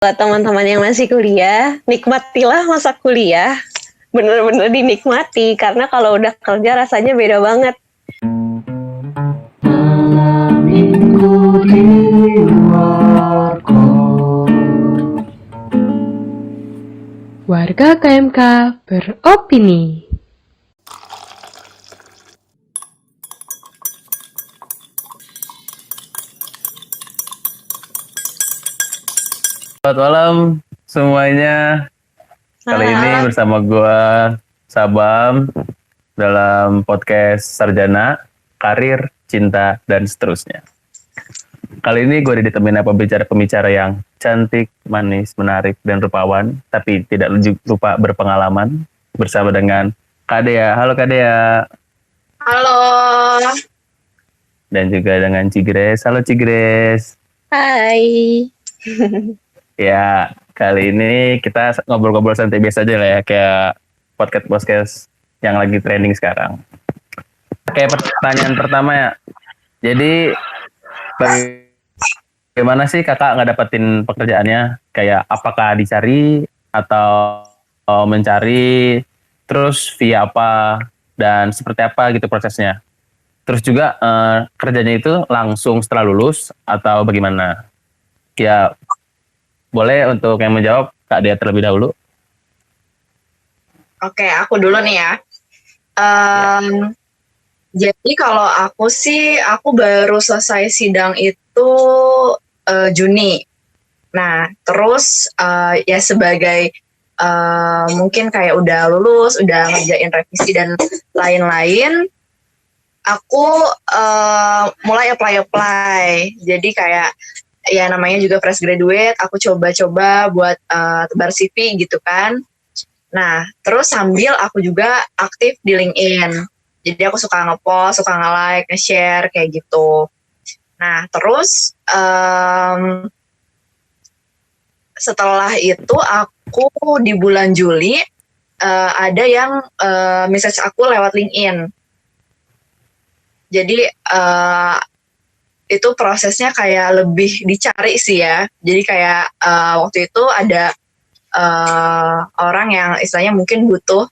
Buat teman-teman yang masih kuliah, nikmatilah masa kuliah. Bener-bener dinikmati, karena kalau udah kerja rasanya beda banget. Malam minggu di luar Warga KMK beropini. Selamat malam semuanya. Kali ini bersama gue Sabam dalam podcast Sarjana, Karir, Cinta, dan seterusnya. Kali ini gue ditemenin pembicara-pembicara yang cantik, manis, menarik, dan rupawan, tapi tidak lupa berpengalaman bersama dengan Kak Dea. Halo Kak Dea. Halo. Dan juga dengan Cigres. Halo Cigres. Hai. Ya, kali ini kita ngobrol-ngobrol santai biasa aja lah ya, kayak podcast yang lagi trending sekarang. Kayak pertanyaan pertama ya, jadi bagaimana sih kakak ngedapetin pekerjaannya? Kayak apakah dicari atau mencari, terus via apa, dan seperti apa gitu prosesnya? Terus juga kerjanya itu langsung setelah lulus atau bagaimana? Ya, boleh untuk yang menjawab Kak Dea terlebih dahulu. Oke, aku dulu nih ya. Jadi kalau aku sih, aku baru selesai sidang itu Juni. Nah, terus ya sebagai mungkin kayak udah lulus, udah ngerjain revisi dan lain-lain, aku mulai apply. Jadi kayak ya namanya juga fresh graduate, aku coba-coba buat tebar CV gitu kan. Nah, terus sambil aku juga aktif di LinkedIn. Jadi aku suka nge-post, suka nge-like, nge-share kayak gitu. Nah, terus setelah itu aku di bulan Juli ada yang message aku lewat LinkedIn. Jadi itu prosesnya kayak lebih dicari sih ya. Jadi kayak waktu itu ada orang yang istilahnya mungkin butuh,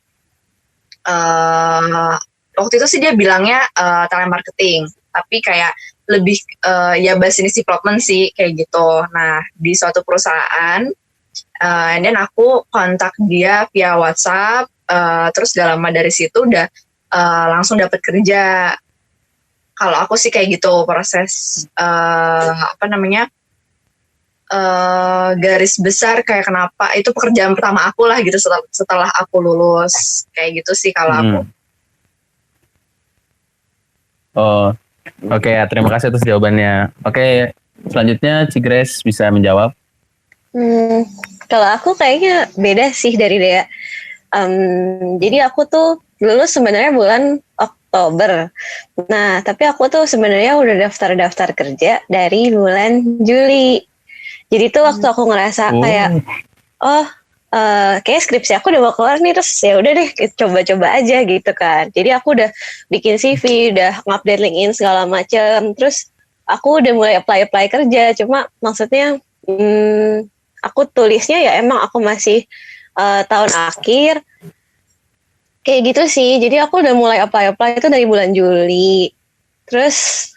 waktu itu sih dia bilangnya telemarketing, tapi kayak lebih ya business development sih kayak gitu. Nah, di suatu perusahaan, and then aku kontak dia via WhatsApp, terus gak lama dari situ udah langsung dapat kerja. Kalau aku sih kayak gitu proses garis besar kayak kenapa itu pekerjaan pertama aku lah gitu setelah aku lulus kayak gitu sih kalau aku. Oh, oke ya, terima kasih atas jawabannya. Oke, selanjutnya Cigres bisa menjawab. Kalau aku kayaknya beda sih dari Dea. Jadi aku tuh lulus sebenarnya bulan Oktober. Nah, tapi aku tuh sebenarnya udah daftar kerja dari bulan Juli. Jadi tuh waktu aku ngerasa kayak, kayak skripsi aku udah mau keluar nih, terus ya udah deh coba-coba aja gitu kan. Jadi aku udah bikin CV, udah ngupdate LinkedIn segala macam. Terus aku udah mulai apply kerja. Cuma maksudnya aku tulisnya ya emang aku masih tahun akhir. Kayak gitu sih, jadi aku udah mulai apply itu dari bulan Juli. Terus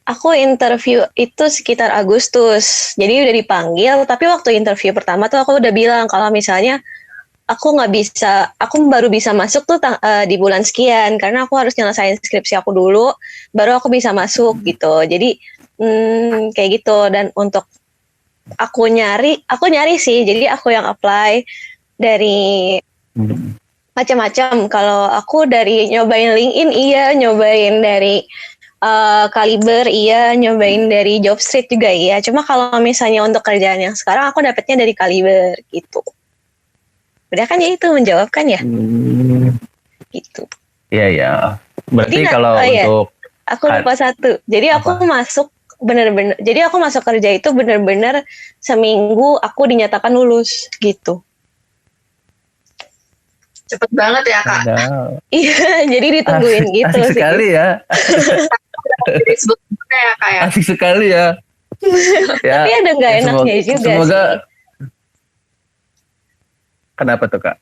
aku interview itu sekitar Agustus, jadi udah dipanggil. Tapi waktu interview pertama tuh aku udah bilang kalau misalnya aku baru bisa masuk tuh di bulan sekian, karena aku harus nyelesain skripsi aku dulu, baru aku bisa masuk gitu. Jadi kayak gitu. Dan untuk aku nyari sih, jadi aku yang apply dari macam-macam. Kalau aku dari nyobain LinkedIn iya, nyobain dari Kaliber iya, nyobain dari Jobstreet juga iya. Cuma kalau misalnya untuk kerjaan yang sekarang aku dapetnya dari Kaliber gitu. Udah kan ya itu menjawabkan ya? Gitu. Iya ya. Berarti jadi, kalau untuk aku lupa satu. Jadi aku masuk bener-bener. Jadi aku masuk kerja itu bener-bener seminggu aku dinyatakan lulus gitu. Cepet banget ya Kak. Iya, jadi ditungguin gitu asik sekali ya. Ya, Kak, ya. Asik sekali ya. Ya, Tapi ada nggak enaknya juga semoga, sih. Kenapa tuh Kak?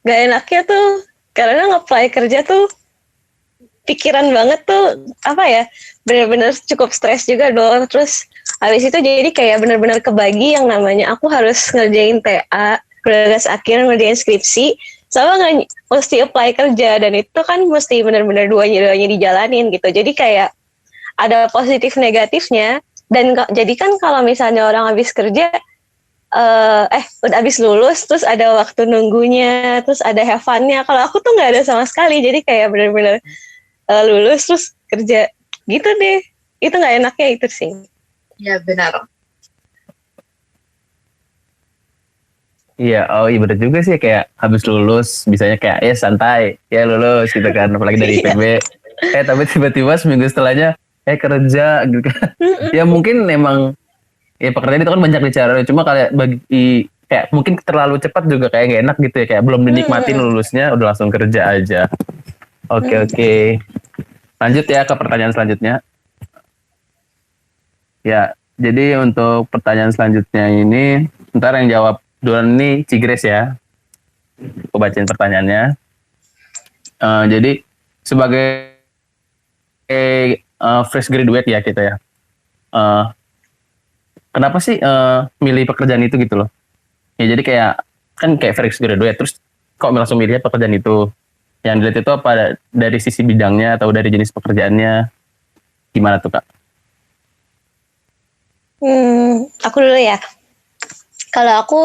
Gak enaknya tuh karena nge-apply kerja tuh pikiran banget tuh apa ya, bener-bener cukup stres juga dong. Terus habis itu jadi kayak bener-bener kebagi yang namanya aku harus ngerjain TA, tugas akhir, ngerjain skripsi, sama mesti apply kerja, dan itu kan mesti bener-bener duanya dijalanin gitu. Jadi kayak ada positif negatifnya. Dan jadi kan kalau misalnya orang habis kerja udah habis lulus terus ada waktu nunggunya, terus ada have fun-nya. Kalau aku tuh nggak ada sama sekali, jadi kayak bener-bener lulus terus kerja gitu deh. Itu nggak enaknya itu sih. Ya benar. Iya, oh iya bener juga sih, kayak habis lulus bisanya kayak ya santai, ya lulus gitu kan, apalagi dari Iya. IPB. Tapi tiba-tiba seminggu setelahnya kerja gitu kan. Ya mungkin emang ya pekerjaan itu kan banyak bicara, cuma kayak bagi kayak mungkin terlalu cepat juga kayak gak enak gitu ya, kayak belum dinikmatin lulusnya udah langsung kerja aja. Oke. Lanjut ya ke pertanyaan selanjutnya. Ya, jadi untuk pertanyaan selanjutnya ini, ntar yang jawab duluan nih Cigres ya. Aku bacain pertanyaannya. Jadi sebagai fresh graduate ya kita ya. Kenapa sih milih pekerjaan itu gitu loh? Ya jadi kayak fresh graduate, terus kok langsung milih pekerjaan itu? Yang dilihat itu apa dari sisi bidangnya atau dari jenis pekerjaannya? Gimana tuh Kak? Aku dulu ya. Kalau aku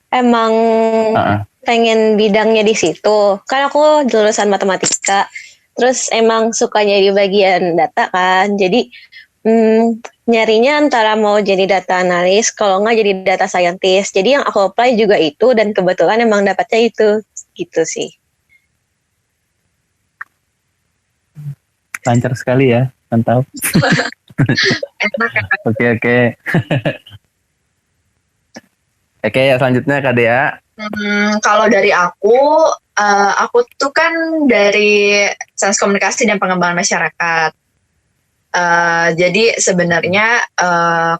emang pengen bidangnya di situ. Kan aku lulusan matematika. Terus emang sukanya di bagian data kan. Jadi nyarinya antara mau jadi data analis, kalau nggak jadi data scientist. Jadi yang aku apply juga itu, dan kebetulan emang dapatnya itu. Gitu sih. Lancar sekali ya, mantap. Oke. Oke, ya selanjutnya Kak Dea. Kalau dari aku tuh kan dari Sains Komunikasi dan Pengembangan Masyarakat. Jadi sebenarnya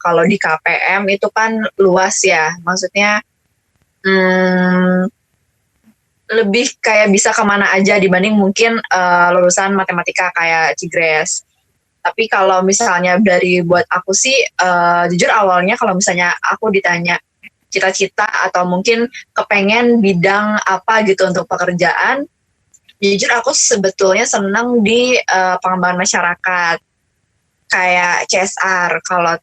kalau di KPM itu kan luas ya, maksudnya lebih kayak bisa kemana aja dibanding mungkin lulusan matematika kayak Cigres. Tapi kalau misalnya buat aku sih, jujur awalnya kalau misalnya aku ditanya cita-cita atau mungkin kepengen bidang apa gitu untuk pekerjaan, jujur aku sebetulnya senang di pengembangan masyarakat kayak CSR, kalau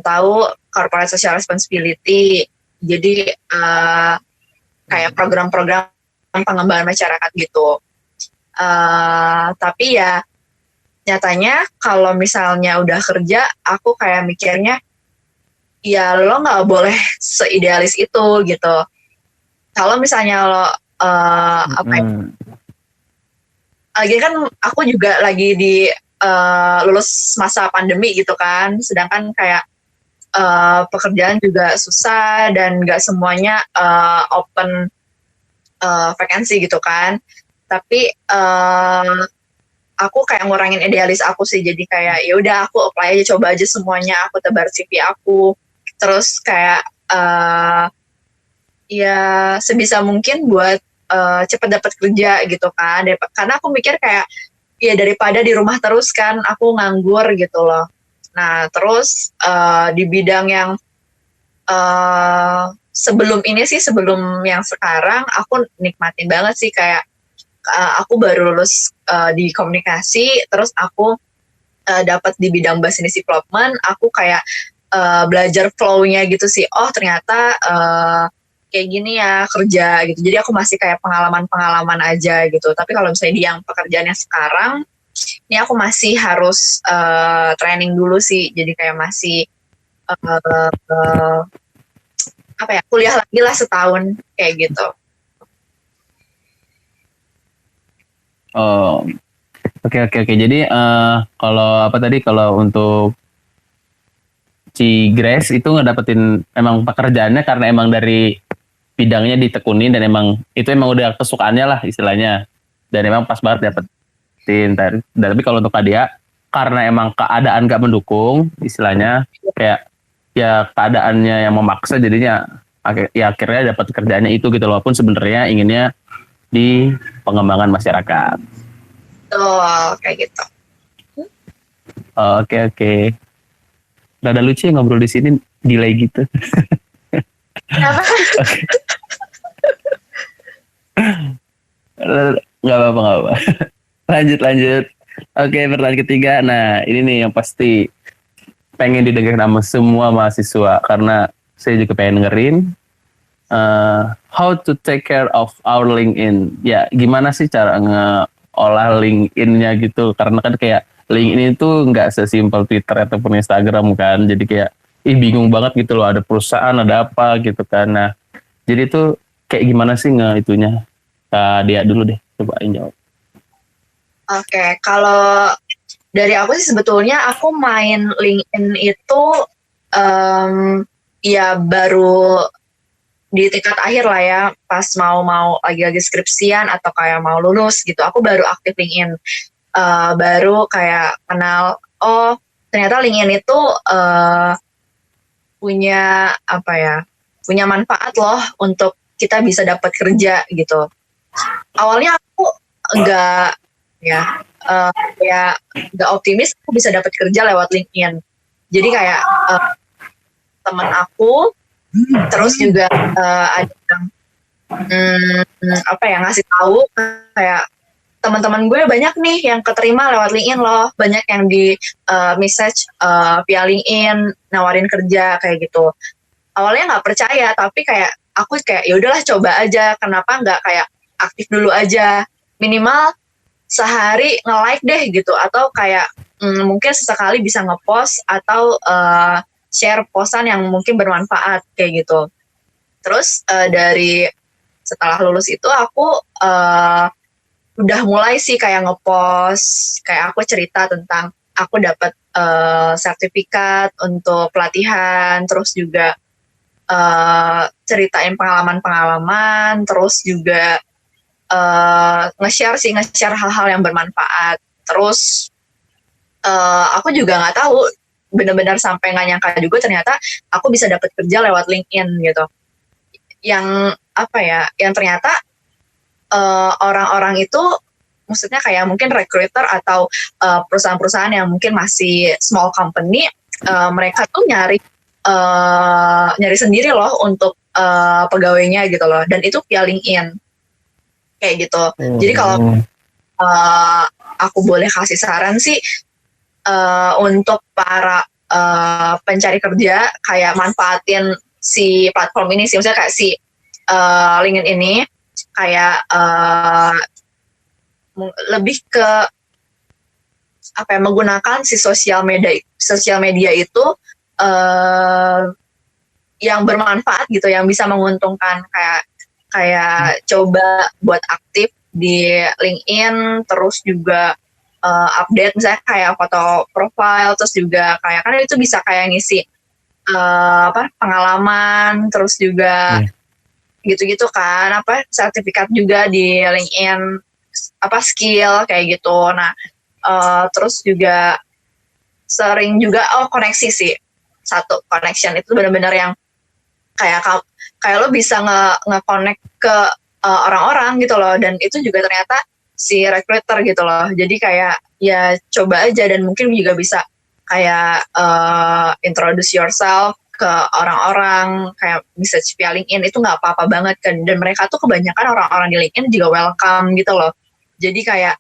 tahu Corporate Social Responsibility. Jadi kayak program-program pengembangan masyarakat gitu. Tapi ya nyatanya kalau misalnya udah kerja, aku kayak mikirnya ya lo nggak boleh seidealis itu gitu. Kalau misalnya lo lagi kan aku juga lagi di lulus masa pandemi gitu kan, sedangkan kayak pekerjaan juga susah dan nggak semuanya open vakansi gitu kan. Tapi aku kayak ngurangin idealis aku sih, jadi kayak ya udah aku apply aja, coba aja semuanya, aku tebar CV aku, terus kayak ya sebisa mungkin buat cepat dapat kerja gitu kan, karena aku mikir kayak ya daripada di rumah terus kan aku nganggur gitu loh. Nah terus di bidang yang sebelum yang sekarang aku nikmatin banget sih, kayak aku baru lulus di komunikasi, terus aku dapat di bidang business development, aku kayak belajar flow-nya gitu sih. Oh ternyata kayak gini ya kerja gitu. Jadi aku masih kayak pengalaman-pengalaman aja gitu. Tapi kalau misalnya di yang pekerjaannya sekarang, ini aku masih harus training dulu sih. Jadi kayak masih kuliah lagi lah setahun kayak gitu. Oh, oke. Jadi kalau untuk Cigres itu ngedapetin emang pekerjaannya karena emang dari bidangnya ditekunin dan emang itu emang udah kesukaannya lah istilahnya, dan emang pas banget dapetin. Tapi kalau untuk Kadia, karena emang keadaan gak mendukung istilahnya, kayak ya keadaannya yang memaksa jadinya akhirnya dapat kerjaannya itu gitu loh, walaupun sebenarnya inginnya di pengembangan masyarakat. Tuh, kayak gitu. Oke. Rada lucu ya ngobrol di sini delay gitu. Kenapa? Nggak apa-apa. Lanjut. Oke, pertanyaan ketiga. Nah, ini nih yang pasti pengen didengar sama semua mahasiswa karena saya juga pengen dengerin how to take care of our LinkedIn. Ya, gimana sih cara ngeolah LinkedIn-nya gitu? Karena kan kayak LinkedIn itu nggak sesimpel Twitter ataupun Instagram kan. Jadi kayak bingung banget gitu loh. Ada perusahaan, ada apa gitu kan. Nah, jadi itu kayak gimana sih itunya? Dia dulu deh, cobain jawab. Oke, kalau dari aku sih sebetulnya aku main LinkedIn itu ya baru di tingkat akhir lah ya, pas mau lagi skripsian atau kayak mau lulus gitu, aku baru aktif LinkedIn. Baru kayak kenal, oh ternyata LinkedIn itu punya apa ya, punya manfaat loh untuk kita bisa dapat kerja gitu. Awalnya aku enggak nggak optimis aku bisa dapat kerja lewat LinkedIn. Jadi kayak teman aku terus juga ada yang ngasih tahu kayak teman-teman gue banyak nih yang keterima lewat LinkedIn loh, banyak yang di message via LinkedIn nawarin kerja kayak gitu. Awalnya nggak percaya, tapi kayak aku kayak ya udahlah coba aja, kenapa nggak kayak aktif dulu aja, minimal sehari nge-like deh gitu, atau kayak mungkin sesekali bisa nge-post atau share posan yang mungkin bermanfaat kayak gitu. Terus dari setelah lulus itu aku udah mulai sih kayak nge-post, kayak aku cerita tentang aku dapat sertifikat untuk pelatihan, terus juga ceritain pengalaman-pengalaman, terus juga nge-share hal-hal yang bermanfaat. Terus aku juga nggak tahu, benar-benar sampai nggak nyangka juga ternyata aku bisa dapat kerja lewat LinkedIn gitu. Yang ternyata orang-orang itu, maksudnya kayak mungkin recruiter atau perusahaan-perusahaan yang mungkin masih small company, mereka tuh nyari sendiri loh untuk pegawainya gitu loh, dan itu via LinkedIn kayak gitu. Jadi kalau aku boleh kasih saran sih untuk para pencari kerja, kayak manfaatin si platform ini sih, maksudnya kayak si LinkedIn ini kayak lebih ke menggunakan si sosial media itu yang bermanfaat gitu, yang bisa menguntungkan, kayak coba buat aktif di LinkedIn, terus juga update misalnya kayak foto profile, terus juga kayak kan itu bisa kayak ngisi pengalaman, terus juga gitu-gitu kan, sertifikat juga di LinkedIn, skill kayak gitu. Nah terus juga sering juga koneksi sih, satu connection itu benar-benar yang kayak lo bisa nge-connect ke orang-orang gitu loh, dan itu juga ternyata si recruiter gitu loh. Jadi kayak ya coba aja, dan mungkin juga bisa kayak introduce yourself ke orang-orang, kayak bisa via LinkedIn, itu nggak apa-apa banget kan. Dan mereka tuh kebanyakan orang-orang di LinkedIn juga welcome gitu loh. Jadi kayak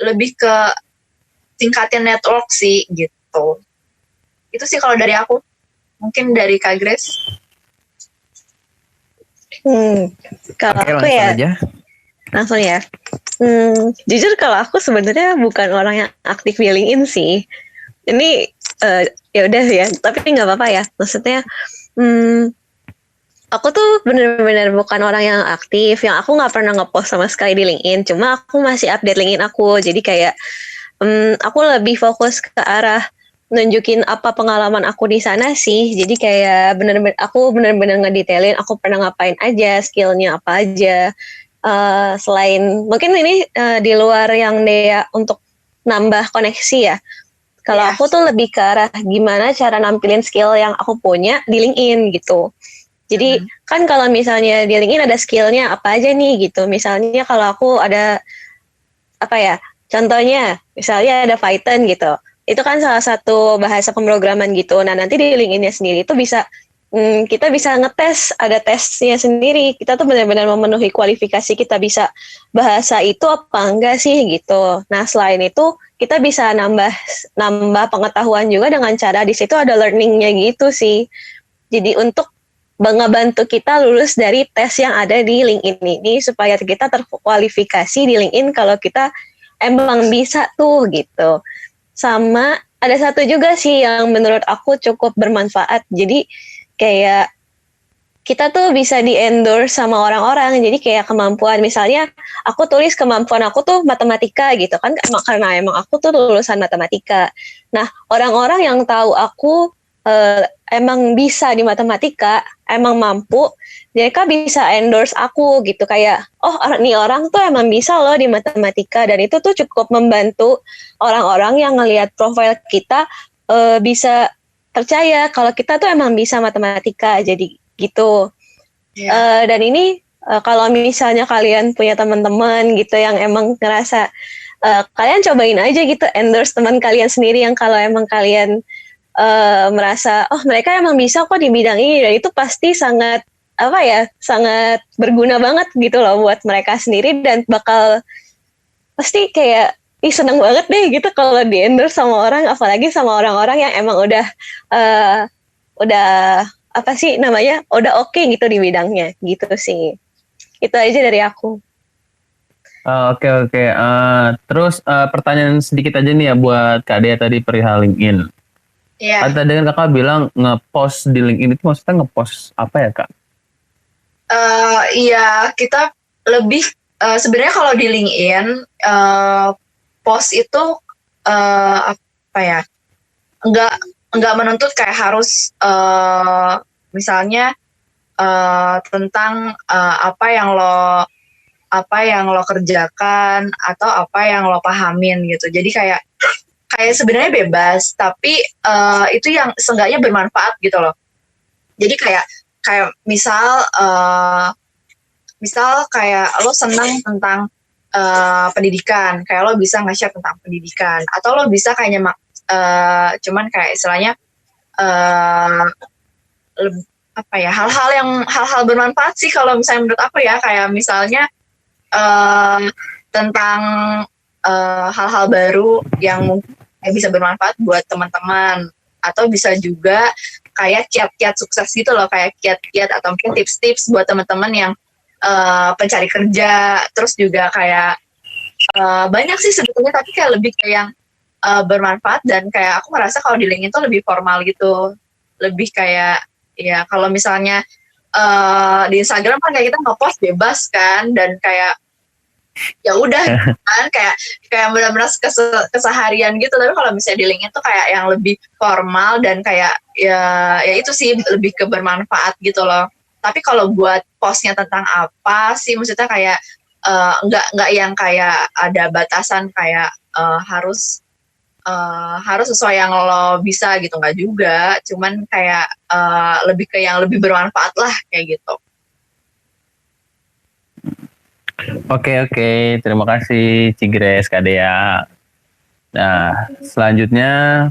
lebih ke tingkatin network sih gitu. Itu sih kalau dari aku. Mungkin dari Kak Grace. Kalau Oke, aku langsung ya aja. langsung ya. Jujur kalau aku sebenarnya bukan orang yang aktif di LinkedIn sih. Ini ya udah ya, tapi nggak apa-apa ya. Maksudnya aku tuh benar-benar bukan orang yang aktif, yang aku nggak pernah ngepost sama sekali di LinkedIn. Cuma aku masih update LinkedIn aku. Jadi kayak aku lebih fokus ke arah nunjukin apa pengalaman aku di sana sih. Jadi kayak aku bener-bener ngedetailin aku pernah ngapain aja, skillnya apa aja. Selain mungkin ini di luar yang Dea untuk nambah koneksi ya. Kalau Iya. aku tuh lebih ke arah gimana cara nampilin skill yang aku punya di LinkedIn gitu. Jadi kan kalau misalnya di LinkedIn ada skillnya apa aja nih gitu. Misalnya kalau aku ada apa ya? Contohnya misalnya ada Python gitu. Itu kan salah satu bahasa pemrograman gitu. Nah, nanti di LinkedIn-nya sendiri itu bisa kita bisa ngetes, ada tesnya sendiri. Kita tuh benar-benar memenuhi kualifikasi kita bisa bahasa itu apa enggak sih gitu. Nah, selain itu kita bisa nambah nambah pengetahuan juga dengan cara di situ ada learning-nya gitu sih. Jadi untuk ngebantu kita lulus dari tes yang ada di LinkedIn ini supaya kita terkualifikasi di LinkedIn kalau kita emang bisa tuh gitu. Sama ada satu juga sih yang menurut aku cukup bermanfaat. Jadi kayak kita tuh bisa di endorse sama orang-orang. Jadi kayak kemampuan misalnya aku tulis kemampuan aku tuh matematika gitu kan karena emang aku tuh lulusan matematika. Nah, orang-orang yang tahu aku emang bisa di matematika, emang mampu, mereka bisa endorse aku gitu kayak nih orang tuh emang bisa loh di matematika dan itu tuh cukup membantu orang-orang yang ngelihat profil kita bisa percaya kalau kita tuh emang bisa matematika jadi gitu. Iya. Dan ini kalau misalnya kalian punya teman-teman gitu yang emang ngerasa kalian cobain aja gitu endorse teman kalian sendiri yang kalau emang kalian merasa mereka emang bisa kok di bidang ini dan itu pasti sangat sangat berguna banget gitu loh buat mereka sendiri dan bakal pasti kayak seneng banget deh gitu kalau di endorse sama orang apalagi sama orang-orang yang emang eh, udah apa sih namanya udah oke gitu di bidangnya gitu sih. Itu aja dari aku. Oke oke. Terus pertanyaan sedikit aja nih ya buat Kak Dea tadi perihal LinkedIn. Iya. Kan tadi kan kakak bilang ngepost di LinkedIn itu maksudnya ngepost apa ya kak? Iya, kita lebih sebenarnya kalau di LinkedIn post itu apa ya? Enggak menuntut kayak harus misalnya tentang apa yang lo kerjakan atau apa yang lo pahamin gitu. Jadi kayak sebenarnya bebas, tapi itu yang seenggaknya bermanfaat gitu loh. Jadi kayak misal kayak lo senang tentang pendidikan, kayak lo bisa nge-share tentang pendidikan, atau lo bisa kayak nyemak cuman kayak istilahnya apa ya hal-hal bermanfaat sih kalau misalnya menurut aku ya kayak misalnya tentang hal-hal baru yang mungkin bisa bermanfaat buat teman-teman atau bisa juga kayak kiat-kiat sukses gitu loh kayak kiat-kiat atau mungkin tips-tips buat teman-teman yang pencari kerja terus juga kayak banyak sih sebetulnya tapi kayak lebih kayak yang bermanfaat dan kayak aku merasa kalau di LinkedIn tuh lebih formal gitu lebih kayak ya kalau misalnya di Instagram kan kayak kita nge-post bebas kan dan kayak ya udah kan kayak benar-benar keseharian gitu tapi kalau misalnya di LinkedIn tuh kayak yang lebih formal dan kayak ya itu sih lebih ke bermanfaat gitu loh tapi kalau buat postnya tentang apa sih maksudnya kayak nggak yang kayak ada batasan kayak harus sesuai yang lo bisa gitu nggak juga cuman kayak lebih ke yang lebih bermanfaat lah kayak gitu. Oke, terima kasih Cigres Kak Dea. Nah, selanjutnya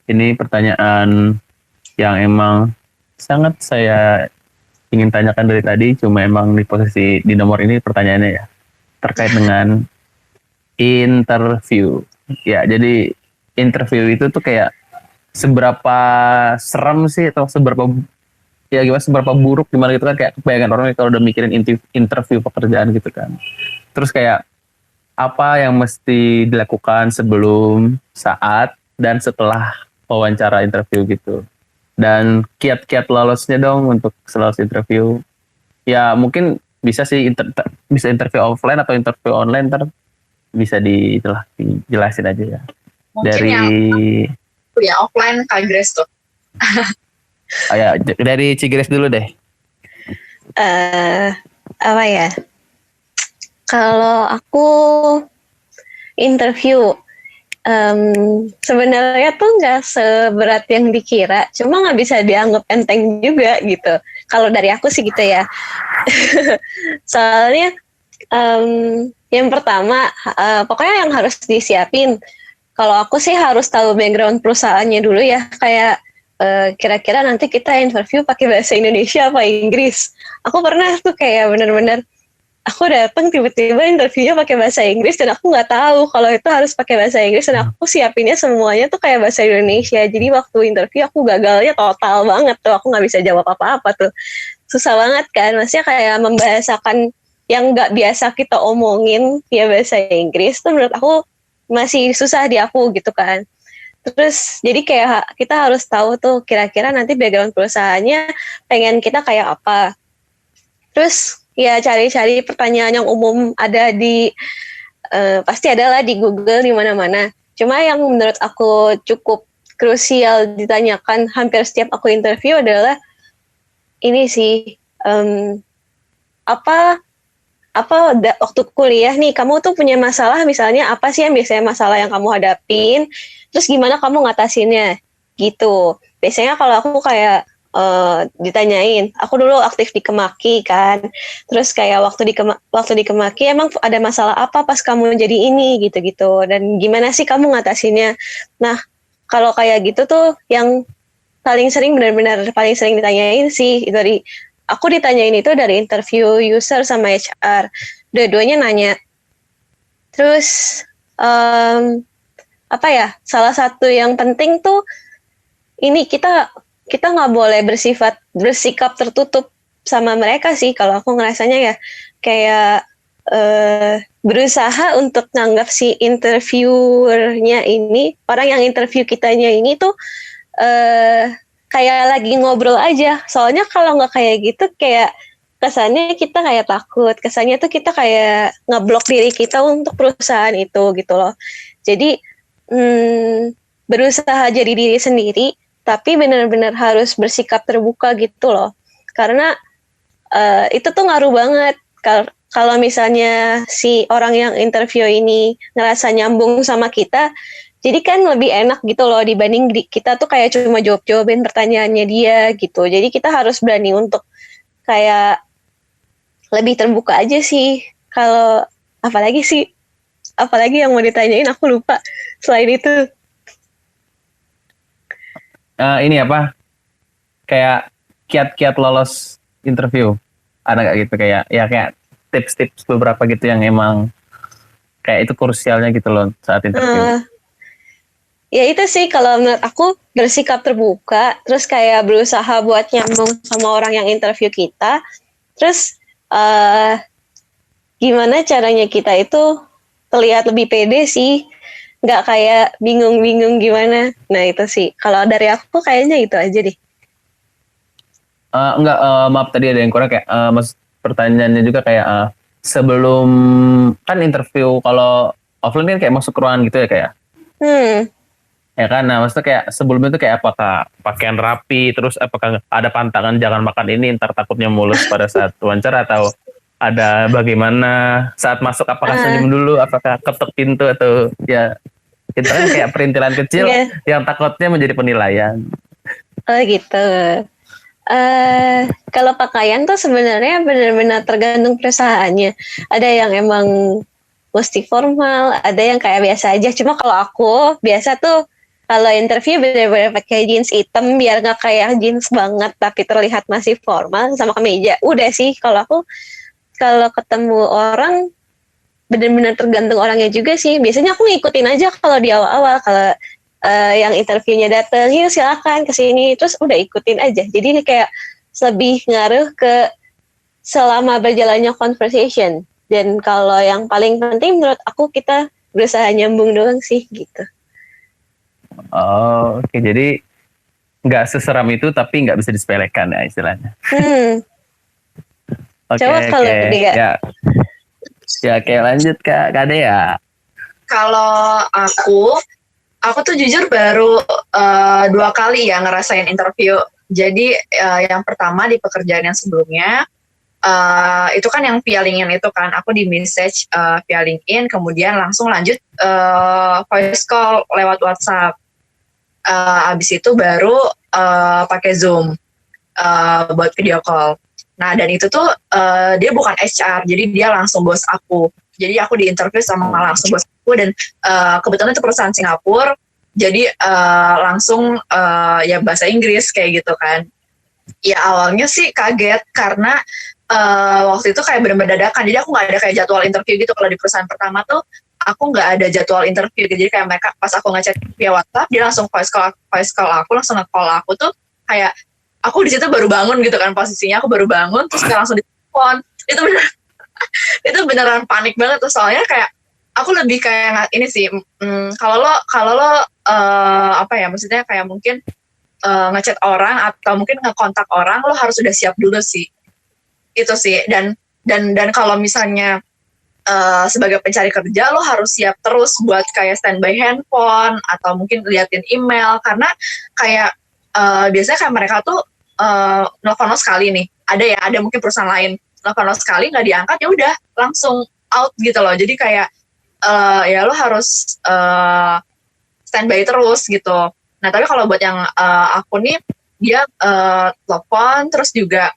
ini pertanyaan yang emang sangat saya ingin tanyakan dari tadi, cuma emang di posisi di nomor ini pertanyaannya ya terkait dengan interview. Ya, jadi interview itu tuh kayak seberapa serem sih atau seberapa buruk gimana gitu kan kayak kebanyakan orang kalau udah mikirin interview pekerjaan gitu kan. Terus kayak apa yang mesti dilakukan sebelum, saat, dan setelah wawancara interview gitu. Dan kiat-kiat lolosnya dong untuk lolos interview. Ya mungkin bisa sih bisa interview offline atau interview online bisa dijelasin aja ya. Mungkin Dari yang offline Kak Grace tuh. Dari Cigres dulu deh. Apa ya? Kalau aku interview Sebenarnya tuh nggak seberat yang dikira, cuma nggak bisa dianggap enteng juga gitu. Kalau dari aku sih gitu ya. Soalnya yang pertama, pokoknya yang harus disiapin. Kalau aku sih harus tahu background perusahaannya dulu ya, kayak kira-kira nanti kita interview pakai bahasa Indonesia apa Inggris. Aku pernah tuh kayak bener-bener aku datang tiba-tiba interviewnya pakai bahasa Inggris dan aku nggak tahu kalau itu harus pakai bahasa Inggris dan aku siapinnya semuanya tuh kayak bahasa Indonesia. Jadi waktu interview aku gagalnya total banget tuh, aku nggak bisa jawab apa-apa tuh, susah banget kan. Maksudnya kayak membahasakan yang nggak biasa kita omongin via bahasa Inggris tuh menurut aku masih susah di aku gitu kan. Terus jadi kayak kita harus tahu tuh kira-kira nanti background perusahaannya pengen kita kayak apa. Terus ya cari-cari pertanyaan yang umum ada di pasti ada lah di Google di mana-mana. Cuma yang menurut aku cukup krusial ditanyakan hampir setiap aku interview adalah ini sih apa waktu kuliah nih kamu tuh punya masalah misalnya apa sih yang biasanya masalah yang kamu hadapin, terus gimana kamu ngatasinnya gitu. Biasanya kalau aku kayak ditanyain, aku dulu aktif di Kemaki kan, terus kayak waktu di Kemaki emang ada masalah apa pas kamu jadi ini gitu-gitu, dan gimana sih kamu ngatasinnya. Nah kalau kayak gitu tuh yang paling sering benar-benar paling sering ditanyain sih dari aku ditanyain itu dari interview user sama HR, dua-duanya nanya. Terus apa ya, salah satu yang penting tuh ini kita nggak boleh bersikap tertutup sama mereka sih kalau aku ngerasanya ya, kayak berusaha untuk nganggap si interviewernya ini, orang yang interview kitanya ini tuh kayak lagi ngobrol aja. Soalnya kalau nggak kayak gitu kayak kesannya kita kayak takut, kesannya tuh kita kayak ngeblok diri kita untuk perusahaan itu gitu loh. Jadi berusaha jadi diri sendiri, tapi benar-benar harus bersikap terbuka gitu loh. Karena itu tuh ngaruh banget. Kalau misalnya si orang yang interview ini ngerasa nyambung sama kita, jadi kan lebih enak gitu loh dibanding kita tuh kayak cuma jawab-jawabin pertanyaannya dia gitu. Jadi kita harus berani untuk kayak lebih terbuka aja sih. Kalau apalagi yang mau ditanyain aku lupa selain itu. Ini apa? Kayak kiat-kiat lolos interview. Ada nggak gitu kayak ya kayak tips-tips beberapa gitu yang emang kayak itu krusialnya gitu loh saat interview. Ya itu sih kalau menurut aku bersikap terbuka, terus kayak berusaha buat nyambung sama orang yang interview kita, terus gimana caranya kita itu terlihat lebih pede sih, nggak kayak bingung-bingung gimana. Nah itu sih, kalau dari aku kayaknya itu aja deh. Enggak, maaf tadi ada yang kurang kayak mas pertanyaannya juga kayak sebelum kan interview kalau offline kan kayak masuk ruangan gitu ya kayak. Ya kan, nah maksudnya kayak sebelumnya tuh kayak apakah pakaian rapi, terus apakah ada pantangan jangan makan ini ntar takutnya mulus pada saat wawancara, atau ada bagaimana saat masuk, apakah senyum dulu, apakah ketuk pintu, atau ya itu kan kayak perintilan kecil yang takutnya menjadi penilaian. Oh gitu. Kalau pakaian tuh sebenarnya benar-benar tergantung perusahaannya. Ada yang emang mesti formal, ada yang kayak biasa aja. Cuma kalau aku biasa tuh kalau interview benar-benar pakai jeans hitam biar nggak kayak jeans banget tapi terlihat masih formal sama kemeja. Udah sih kalau aku kalau ketemu orang benar-benar tergantung orangnya juga sih. Biasanya aku ngikutin aja kalau di awal-awal, kalau yang interviewnya datang, yuk silakan kesini, terus udah ikutin aja. Jadi kayak lebih ngaruh ke selama berjalannya conversation. Dan kalau yang paling penting menurut aku kita berusaha nyambung doang sih gitu. Oh, oke. Jadi nggak seseram itu tapi nggak bisa disepelekan ya istilahnya. Coba kalau dia. Ya kayak lanjut Kak Dea. Kalau aku tuh jujur baru 2 kali ya ngerasain interview. Jadi yang pertama di pekerjaan yang sebelumnya, itu kan yang via LinkedIn itu kan, aku di message via LinkedIn, kemudian langsung lanjut voice call lewat WhatsApp. Abis itu baru pakai Zoom buat video call. Nah, dan itu tuh dia bukan HR, jadi dia langsung bos aku. Jadi aku diinterview sama langsung bos aku, dan kebetulan itu perusahaan Singapura, jadi langsung ya bahasa Inggris kayak gitu kan. Ya awalnya sih kaget karena waktu itu kayak benar-benar dadakan, jadi aku nggak ada kayak jadwal interview gitu. Kalau di perusahaan pertama tuh aku nggak ada jadwal interview, jadi kayak mereka pas aku ngechat via WhatsApp, dia langsung voice call aku, langsung nge-call aku tuh kayak aku di situ baru bangun gitu kan, posisinya aku baru bangun, terus kayak langsung ditelepon. Itu bener itu beneran panik banget tuh, soalnya kayak aku lebih kayak ini sih, kalau lo apa ya, maksudnya kayak mungkin ngechat orang atau mungkin ngekontak orang, lo harus udah siap dulu sih. Itu sih, dan kalau misalnya sebagai pencari kerja, lo harus siap terus buat kayak standby handphone atau mungkin liatin email, karena kayak biasanya kayak mereka tuh nelfon lo sekali nih, ada mungkin perusahaan lain nelfon lo sekali nggak diangkat, ya udah langsung out gitu loh. Jadi kayak ya lo harus standby terus gitu. Nah, tapi kalau buat yang aku nih, dia telepon terus juga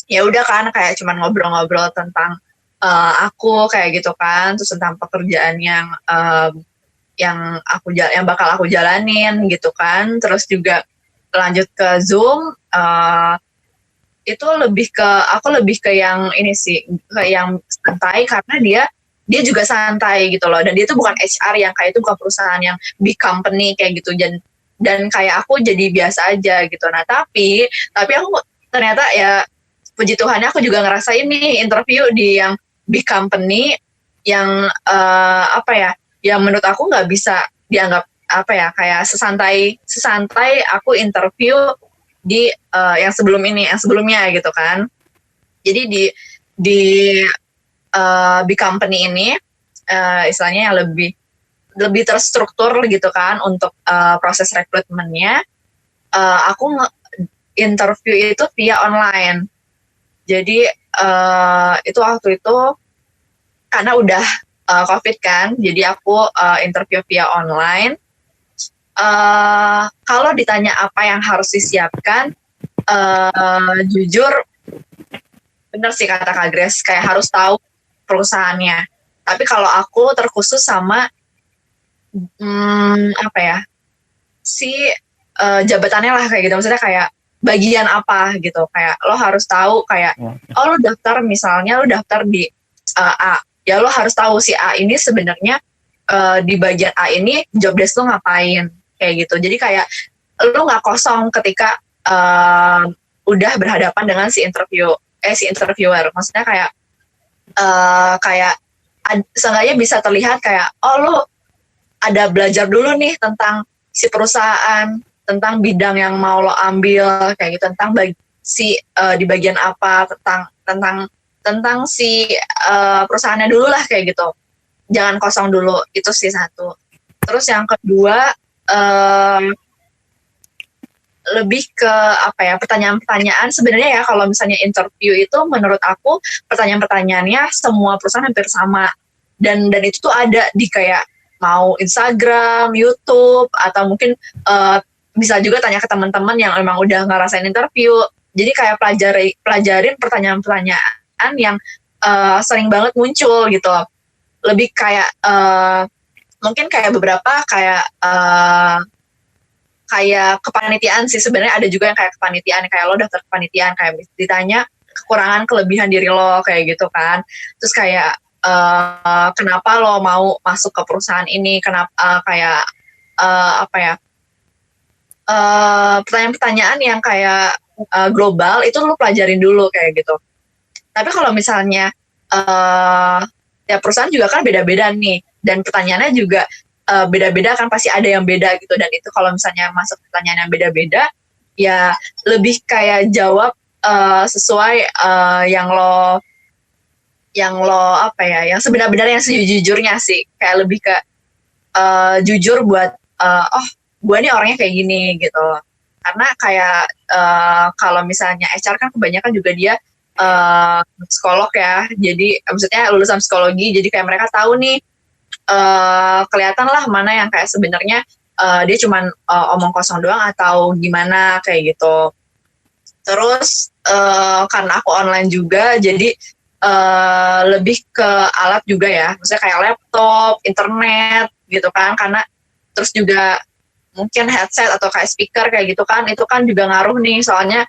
ya udah kan kayak cuman ngobrol-ngobrol tentang aku kayak gitu kan, terus tentang pekerjaan yang bakal aku jalanin gitu kan, terus juga lanjut ke Zoom. Itu aku lebih ke yang ini sih, ke yang santai, karena dia juga santai gitu loh, dan dia itu bukan HR yang kayak itu, bukan perusahaan yang big company kayak gitu, dan kayak aku jadi biasa aja gitu. Nah, tapi aku ternyata ya puji Tuhannya aku juga ngerasain nih interview di yang big company yang apa ya, yang menurut aku nggak bisa dianggap apa ya, kayak sesantai aku interview di yang sebelumnya gitu kan. Jadi di big company ini istilahnya yang lebih terstruktur gitu kan untuk proses rekrutmennya. Aku interview itu via online. Jadi itu waktu itu karena udah COVID kan, jadi aku interview via online. Kalau ditanya apa yang harus disiapkan, jujur bener sih kata Kak Grace, kayak harus tahu perusahaannya. Tapi kalau aku terkhusus sama apa ya, si jabatannya lah kayak gitu, maksudnya kayak bagian apa gitu, kayak lo harus tahu kayak lo daftar, misalnya lo daftar di A, ya lo harus tahu si A ini sebenarnya di bagian A ini job desk lo ngapain kayak gitu. Jadi kayak lo nggak kosong ketika udah berhadapan dengan si interviewer, maksudnya kayak seenggaknya bisa terlihat kayak lo ada belajar dulu nih tentang si perusahaan, tentang bidang yang mau lo ambil kayak gitu, tentang di bagian apa, tentang si perusahaannya dulu lah kayak gitu. Jangan kosong dulu, itu sih satu. Terus yang kedua lebih ke apa ya, pertanyaan-pertanyaan sebenarnya ya. Kalau misalnya interview itu menurut aku pertanyaan-pertanyaannya semua perusahaan hampir sama, dan itu tuh ada di kayak mau Instagram, YouTube, atau mungkin bisa juga tanya ke teman-teman yang emang udah ngerasain interview. Jadi kayak pelajarin pertanyaan-pertanyaan yang sering banget muncul gitu. Lebih kayak mungkin kayak beberapa kayak kepanitiaan sih sebenarnya, ada juga yang kayak kepanitiaan, kayak lo daftar kepanitiaan, kayak ditanya kekurangan kelebihan diri lo kayak gitu kan. Terus kayak kenapa lo mau masuk ke perusahaan ini, kenapa kayak apa ya, pertanyaan-pertanyaan yang kayak global itu lo pelajarin dulu kayak gitu. Tapi kalau misalnya ya perusahaan juga kan beda-beda nih, dan pertanyaannya juga beda-beda kan, pasti ada yang beda gitu. Dan itu kalau misalnya masuk pertanyaan yang beda-beda, ya lebih kayak jawab sesuai yang lo apa ya, yang sebenarnya yang sejujurnya sih, kayak lebih ke jujur buat gue nih orangnya kayak gini gitu. Karena kayak kalau misalnya HR kan kebanyakan juga dia psikolog ya, jadi maksudnya lulusan psikologi, jadi kayak mereka tahu nih kelihatan lah mana yang kayak sebenarnya dia cuman omong kosong doang atau gimana kayak gitu. Terus karena aku online juga, jadi lebih ke alat juga ya, maksudnya kayak laptop, internet gitu kan, karena terus juga mungkin headset atau kayak speaker kayak gitu kan, itu kan juga ngaruh nih, soalnya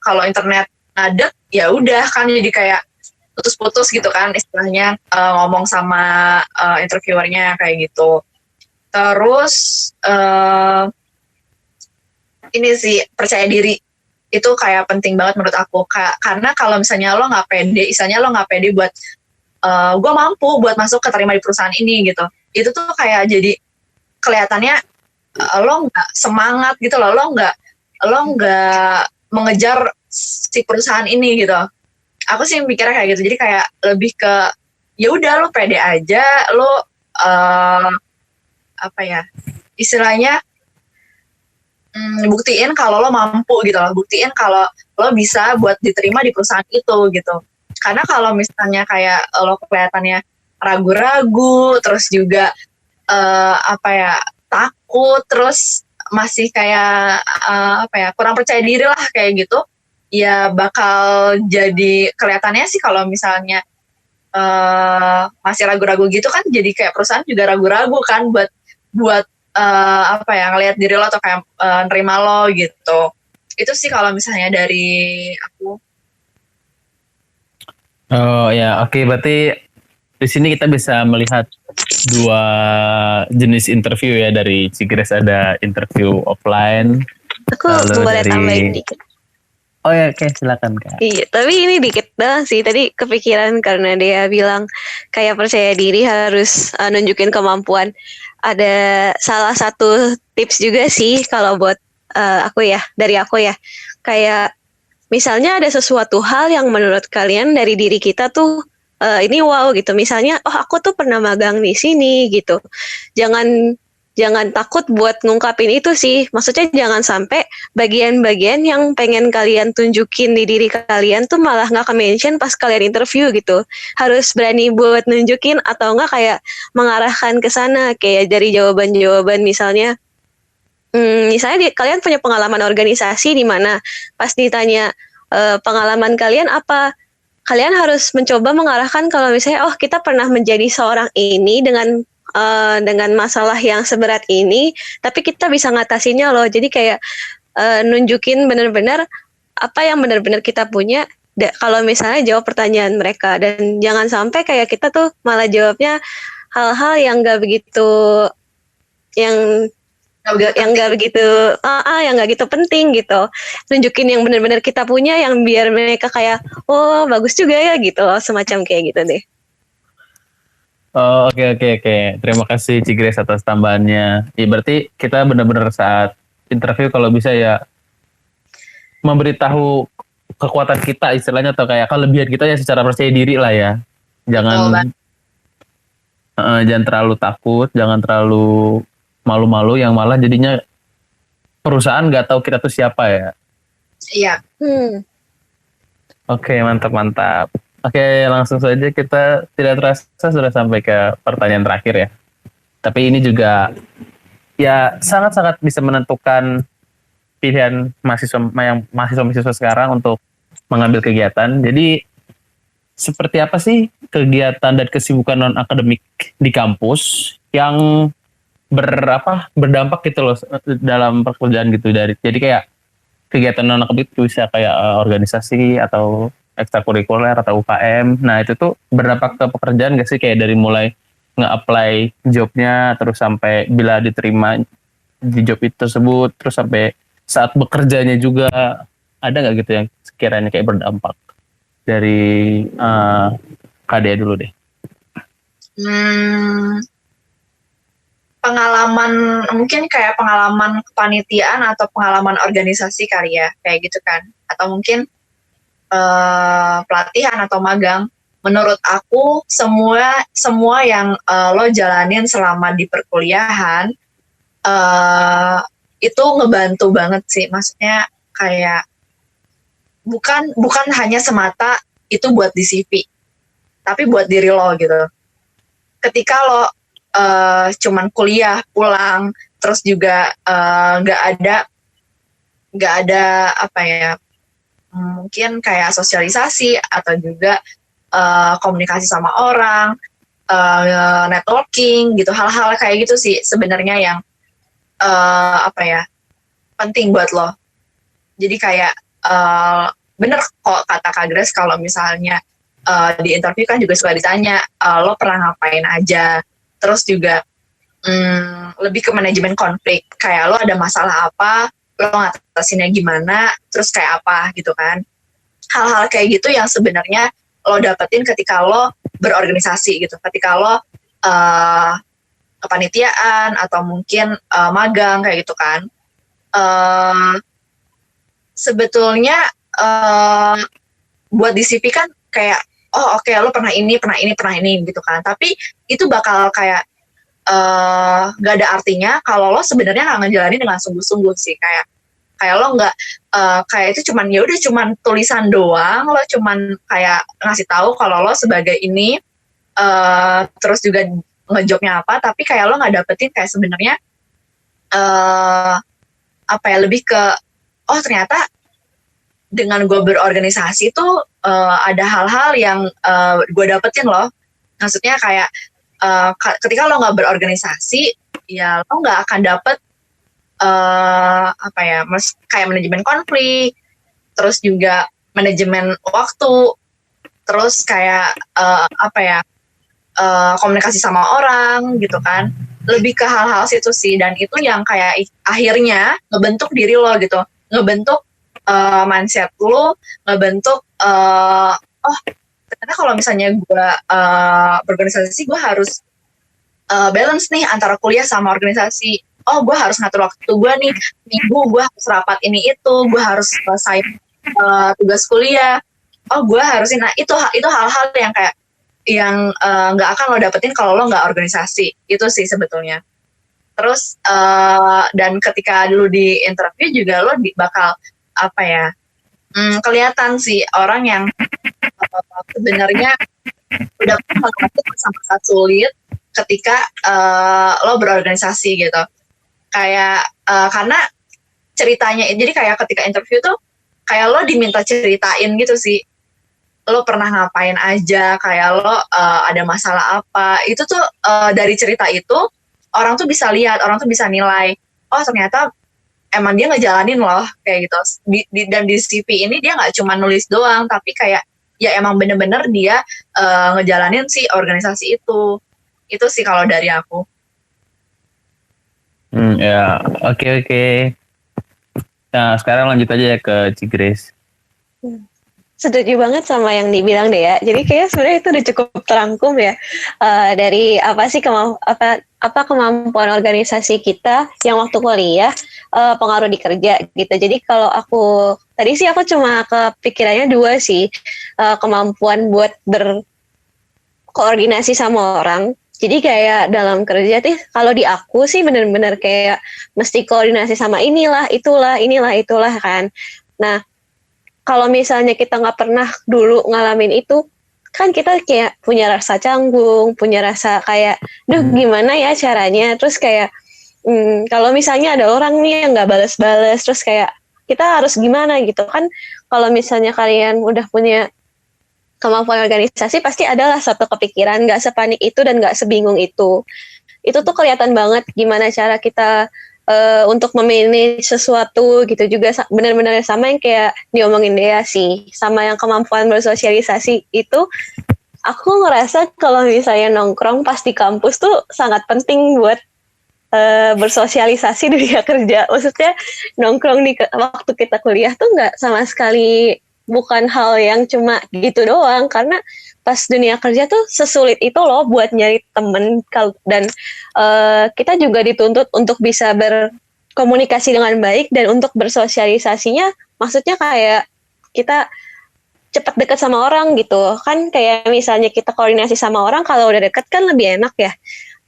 kalau internet ngadek ya udah kan jadi kayak putus-putus gitu kan istilahnya, ngomong sama interviewernya kayak gitu. Terus ini sih percaya diri itu kayak penting banget menurut aku, karena kalau misalnya lo nggak pede, misalnya lo nggak pede buat gue mampu buat masuk keterima di perusahaan ini gitu, itu tuh kayak jadi kelihatannya lo nggak semangat gitu loh, lo nggak mengejar si perusahaan ini gitu. Aku sih mikirnya kayak gitu, jadi kayak lebih ke ya udah lo pede aja, lo apa ya istilahnya, buktiin kalau lo mampu gitu loh, buktiin kalau lo bisa buat diterima di perusahaan itu gitu. Karena kalau misalnya kayak lo kelihatannya ragu-ragu, terus juga apa ya takut, terus masih kayak apa ya kurang percaya diri lah kayak gitu, ya bakal jadi kelihatannya sih kalau misalnya masih ragu-ragu gitu kan, jadi kayak perusahaan juga ragu-ragu kan buat apa ya ngelihat diri lo atau kayak nerima lo gitu. Itu sih kalau misalnya dari aku. Oh ya, oke. Berarti di sini kita bisa melihat dua jenis interview ya, dari Cigres ada interview offline. Aku Lalu boleh dari tambahin dikit. Oh ya, oke, silakan Kak. Iya, tapi ini dikit doang sih. Tadi kepikiran karena dia bilang kayak percaya diri harus nunjukin kemampuan. Ada salah satu tips juga sih kalau buat aku ya, dari aku ya. Kayak misalnya ada sesuatu hal yang menurut kalian dari diri kita tuh ini wow gitu. Misalnya, oh aku tuh pernah magang di sini gitu. Jangan takut buat ngungkapin itu sih. Maksudnya jangan sampai bagian-bagian yang pengen kalian tunjukin di diri kalian tuh malah nggak ke-mention pas kalian interview gitu. Harus berani buat nunjukin atau nggak kayak mengarahkan ke sana. Kayak dari jawaban-jawaban misalnya, misalnya kalian punya pengalaman organisasi di mana pas ditanya pengalaman kalian apa, kalian harus mencoba mengarahkan kalau misalnya oh kita pernah menjadi seorang ini dengan masalah yang seberat ini, tapi kita bisa ngatasinnya loh. Jadi kayak nunjukin benar-benar apa yang benar-benar kita punya. Kalau misalnya jawab pertanyaan mereka, dan jangan sampai kayak kita tuh malah jawabnya hal-hal yang nggak begitu, yang nggak begitu yang nggak gitu penting gitu. Tunjukin yang benar-benar kita punya, yang biar mereka kayak oh bagus juga ya gitu loh, semacam kayak gitu deh. Oh, oke. Terima kasih Cigres atas tambahannya. Ya, berarti kita benar-benar saat interview kalau bisa ya memberitahu kekuatan kita istilahnya, atau kayak kelebihan kita ya secara percaya diri lah ya. Jangan jangan terlalu takut, jangan terlalu malu-malu yang malah jadinya perusahaan nggak tahu kita tuh siapa ya. Iya. Oke, mantap. Oke, langsung saja, kita tidak terasa sudah sampai ke pertanyaan terakhir ya. Tapi ini juga ya sangat-sangat bisa menentukan pilihan mahasiswa sekarang untuk mengambil kegiatan. Jadi seperti apa sih kegiatan dan kesibukan non akademik di kampus yang berdampak gitu loh dalam pekerjaan gitu, jadi kayak kegiatan non akademik bisa kayak organisasi atau ekstrakurikuler atau UKM. Nah itu tuh berdampak ke pekerjaan gak sih, kayak dari mulai nge-apply jobnya terus sampai bila diterima di job itu tersebut, terus sampai saat bekerjanya juga, ada nggak gitu yang sekiranya kayak berdampak? Dari Kak Dea dulu deh. Pengalaman mungkin kayak pengalaman kepanitiaan atau pengalaman organisasi kali ya, kayak gitu kan, atau mungkin pelatihan atau magang. Menurut aku semua yang lo jalanin selama di perkuliahan itu ngebantu banget sih, maksudnya kayak bukan hanya semata itu buat di CV, tapi buat diri lo gitu. Ketika lo cuman kuliah pulang, terus juga nggak ada apa ya, mungkin kayak sosialisasi atau juga komunikasi sama orang, networking gitu, hal-hal kayak gitu sih sebenarnya yang apa ya, penting buat lo. Jadi kayak bener kok kata Kak Grace, kalau misalnya di interview kan juga suka ditanya lo pernah ngapain aja, terus juga lebih ke manajemen konflik, kayak lo ada masalah apa, lo ngatasinnya gimana, terus kayak apa gitu kan. Hal-hal kayak gitu yang sebenarnya lo dapetin ketika lo berorganisasi gitu, ketika lo kepanitiaan atau mungkin magang kayak gitu kan. Sebetulnya buat di CV kan kayak oh oke, lo pernah ini gitu kan, tapi itu bakal kayak gak ada artinya kalau lo sebenarnya nggak ngejalanin dengan sungguh-sungguh sih. Kayak lo nggak kayak itu cuman ya udah cuman tulisan doang, lo cuman kayak ngasih tahu kalau lo sebagai ini, terus juga ngejobnya apa, tapi kayak lo nggak dapetin kayak sebenarnya apa ya, lebih ke oh ternyata dengan gue berorganisasi tuh ada hal-hal yang gue dapetin loh. Maksudnya kayak ketika lo nggak berorganisasi, ya lo nggak akan dapet apa ya, kayak manajemen konflik, terus juga manajemen waktu, terus kayak apa ya, komunikasi sama orang gitu kan. Lebih ke hal-hal situ sih, dan itu yang kayak akhirnya ngebentuk diri lo gitu, ngebentuk mindset lo, ngebentuk oh ternyata kalau misalnya gue berorganisasi, gue harus balance nih antara kuliah sama organisasi. Oh, gue harus ngatur waktu gue nih, minggu gue harus rapat ini itu, gue harus selesai tugas kuliah. Oh, gue harus nah itu hal-hal yang kayak yang nggak akan lo dapetin kalau lo nggak organisasi. Itu sih sebetulnya. Terus dan ketika dulu di interview juga lo bakal apa ya, kelihatan sih orang yang sebenarnya udah masa-masa sulit ketika lo berorganisasi gitu. Kayak karena ceritanya, jadi kayak ketika interview tuh kayak lo diminta ceritain gitu sih, lo pernah ngapain aja, kayak lo ada masalah apa, itu tuh dari cerita itu orang tuh bisa lihat, orang tuh bisa nilai, oh ternyata emang dia ngejalanin loh kayak gitu. Dan di CV ini dia nggak cuma nulis doang, tapi kayak ya emang bener-bener dia ngejalanin si organisasi itu. Itu sih kalau dari aku. Ya, oke. Nah, sekarang lanjut aja ya ke Ci Grace. Setuju banget sama yang dibilang deh ya. Jadi kayak sebenarnya itu udah cukup terangkum ya, dari apa sih apa kemampuan organisasi kita yang waktu kuliah pengaruh di kerja gitu. Jadi kalau aku tadi sih aku cuma kepikirannya dua sih, kemampuan buat berkoordinasi sama orang. Jadi kayak dalam kerja tuh kalau di aku sih benar-benar kayak mesti koordinasi sama inilah itulah kan. Nah, kalau misalnya kita nggak pernah dulu ngalamin itu, kan kita kayak punya rasa canggung, punya rasa kayak, duh gimana ya caranya, terus kayak, kalau misalnya ada orang nih yang nggak balas-balas, terus kayak, kita harus gimana gitu kan, kalau misalnya kalian udah punya kemampuan organisasi, pasti adalah satu kepikiran, nggak sepanik itu dan nggak sebingung itu. Itu tuh kelihatan banget gimana cara kita untuk memilih sesuatu gitu, juga benar-benar sama yang kayak diomongin Dea sih, sama yang kemampuan bersosialisasi itu. Aku ngerasa kalau misalnya nongkrong pas di kampus tuh sangat penting buat bersosialisasi dunia kerja. Maksudnya nongkrong di waktu kita kuliah tuh nggak sama sekali, bukan hal yang cuma gitu doang, karena pas dunia kerja tuh sesulit itu loh buat nyari temen, dan kita juga dituntut untuk bisa berkomunikasi dengan baik dan untuk bersosialisasinya, maksudnya kayak kita cepat dekat sama orang gitu kan. Kayak misalnya kita koordinasi sama orang, kalau udah deket kan lebih enak ya.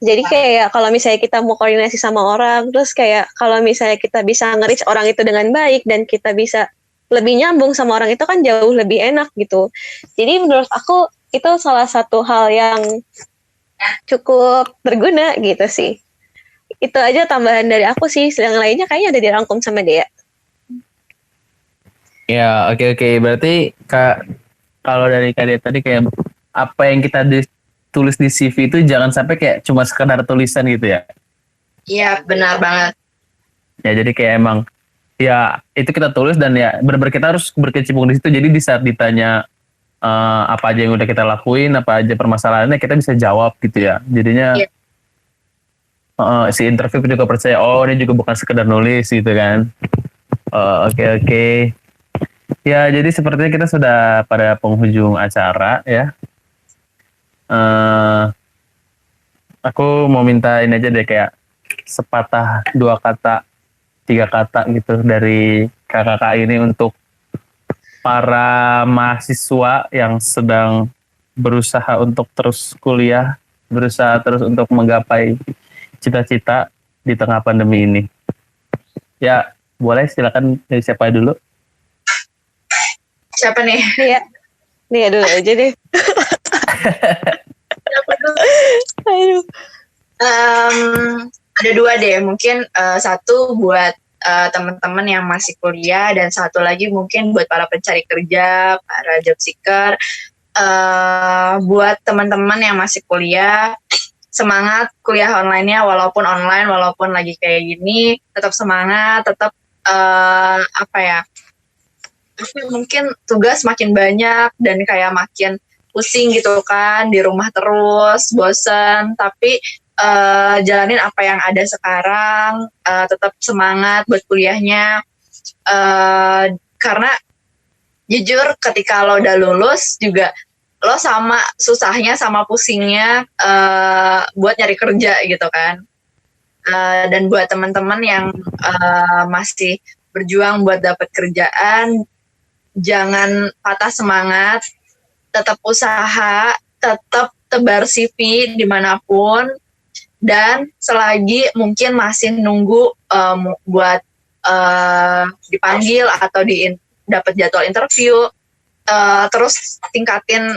Jadi kayak kalau misalnya kita mau koordinasi sama orang, terus kayak kalau misalnya kita bisa nge-reach orang itu dengan baik dan kita bisa lebih nyambung sama orang itu kan jauh lebih enak gitu. Jadi menurut aku itu salah satu hal yang cukup berguna gitu sih. Itu aja tambahan dari aku sih. Yang lainnya kayaknya udah dirangkum sama Dea. Ya, oke. Berarti kalau dari Kak tadi kayak apa yang kita tulis di CV itu jangan sampai kayak cuma sekedar tulisan gitu ya. Iya, benar banget. Ya, jadi kayak emang ya itu kita tulis dan ya benar-benar kita harus berkecimpung di situ. Jadi di saat ditanya apa aja yang udah kita lakuin, apa aja permasalahannya kita bisa jawab gitu ya. Jadinya Iya. Si interview juga percaya, oh ini juga bukan sekedar nulis gitu kan. Oke. Ya, jadi sepertinya kita sudah pada penghujung acara ya. Aku mau minta ini aja deh kayak sepatah 2 kata, 3 kata gitu dari kakak ini untuk para mahasiswa yang sedang berusaha untuk terus kuliah, berusaha terus untuk menggapai cita-cita di tengah pandemi ini. Ya, boleh silakan dari siapa dulu? Siapa nih? Nih dulu aja deh. Siapa dulu? Aduh. Ada 2 deh, mungkin satu buat teman-teman yang masih kuliah dan satu lagi mungkin buat para pencari kerja, para job seeker. Buat teman-teman yang masih kuliah, semangat kuliah online-nya walaupun online, walaupun lagi kayak gini, tetap semangat, tetap mungkin tugas makin banyak dan kayak makin pusing gitu kan, di rumah terus, bosen, tapi jalanin apa yang ada sekarang, tetap semangat buat kuliahnya, karena jujur ketika lo udah lulus juga lo sama susahnya sama pusingnya buat nyari kerja gitu kan. Dan buat teman-teman yang masih berjuang buat dapat kerjaan, jangan patah semangat, tetap usaha, tetap tebar CV dimanapun, dan selagi mungkin masih nunggu buat dipanggil atau dapat jadwal interview, terus tingkatin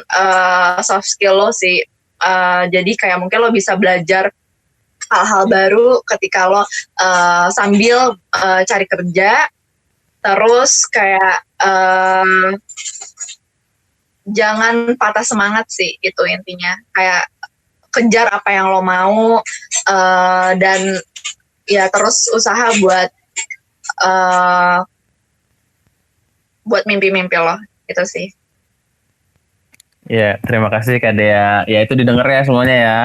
soft skill lo sih. Jadi kayak mungkin lo bisa belajar hal-hal baru ketika lo sambil cari kerja. Terus kayak jangan patah semangat sih, itu intinya. Kayak kejar apa yang lo mau, dan ya terus usaha buat mimpi-mimpi lo, itu sih. Ya, terima kasih Kak Dea. Ya, itu didengar ya semuanya ya.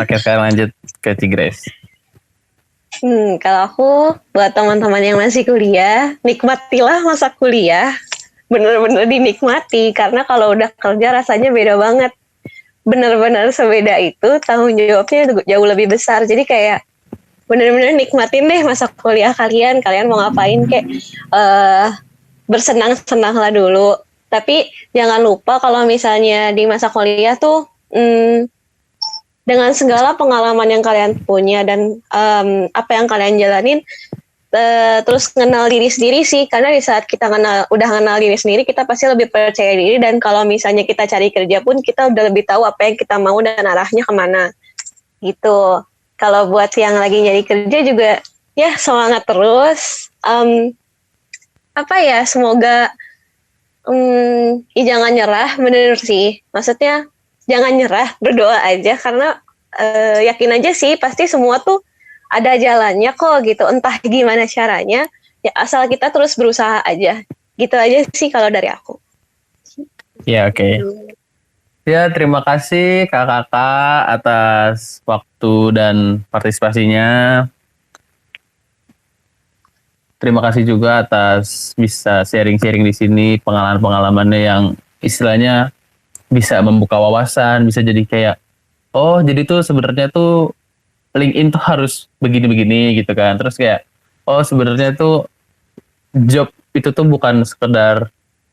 Oke, sekarang lanjut ke Tigres. Kalau aku buat teman-teman yang masih kuliah, nikmatilah masa kuliah, bener-bener dinikmati, karena kalau udah kerja rasanya beda banget, bener-bener sebeda itu, tanggung jawabnya jauh lebih besar. Jadi kayak bener-bener nikmatin deh masa kuliah kalian mau ngapain kayak bersenang-senang lah dulu. Tapi jangan lupa kalau misalnya di masa kuliah tuh dengan segala pengalaman yang kalian punya dan apa yang kalian jalanin, terus kenal diri sendiri sih, karena di saat kita udah kenal diri sendiri, kita pasti lebih percaya diri, dan kalau misalnya kita cari kerja pun kita udah lebih tahu apa yang kita mau dan arahnya kemana gitu. Kalau buat yang lagi nyari kerja juga ya semangat terus, semoga jangan nyerah, bener sih, maksudnya jangan nyerah, berdoa aja, karena yakin aja sih pasti semua tuh ada jalannya kok gitu, entah gimana caranya, ya asal kita terus berusaha aja. Gitu aja sih kalau dari aku. Ya, oke. Ya, terima kasih kakak-kakak atas waktu dan partisipasinya. Terima kasih juga atas bisa sharing-sharing di sini, pengalaman-pengalamannya yang istilahnya bisa membuka wawasan, bisa jadi kayak, oh jadi tuh sebenarnya tuh LinkedIn tuh harus begini-begini gitu kan. Terus kayak, oh sebenarnya tuh job itu tuh bukan sekedar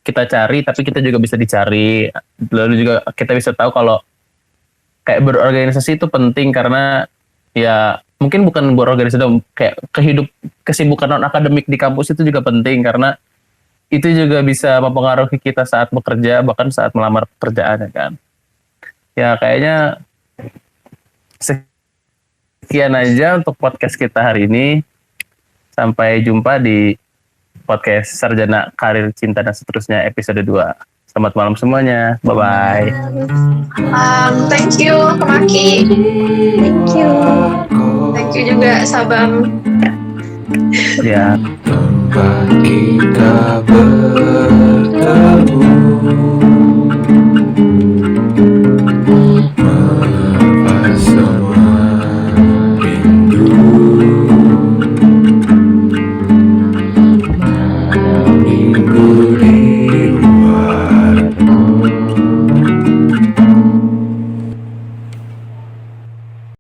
kita cari, tapi kita juga bisa dicari. Lalu juga kita bisa tahu kalau kayak berorganisasi itu penting, karena ya mungkin bukan berorganisasi dong, kayak kesibukan non akademik di kampus itu juga penting, karena itu juga bisa mempengaruhi kita saat bekerja, bahkan saat melamar pekerjaan, ya kan. Ya kayaknya sekian aja untuk podcast kita hari ini. Sampai jumpa di podcast Sarjana Karir Cinta dan Seterusnya episode 2. Selamat malam semuanya. Bye-bye. Thank you, Kemaki. Thank you. Thank you juga, Sabam. Ya. Tempat kita bertemu.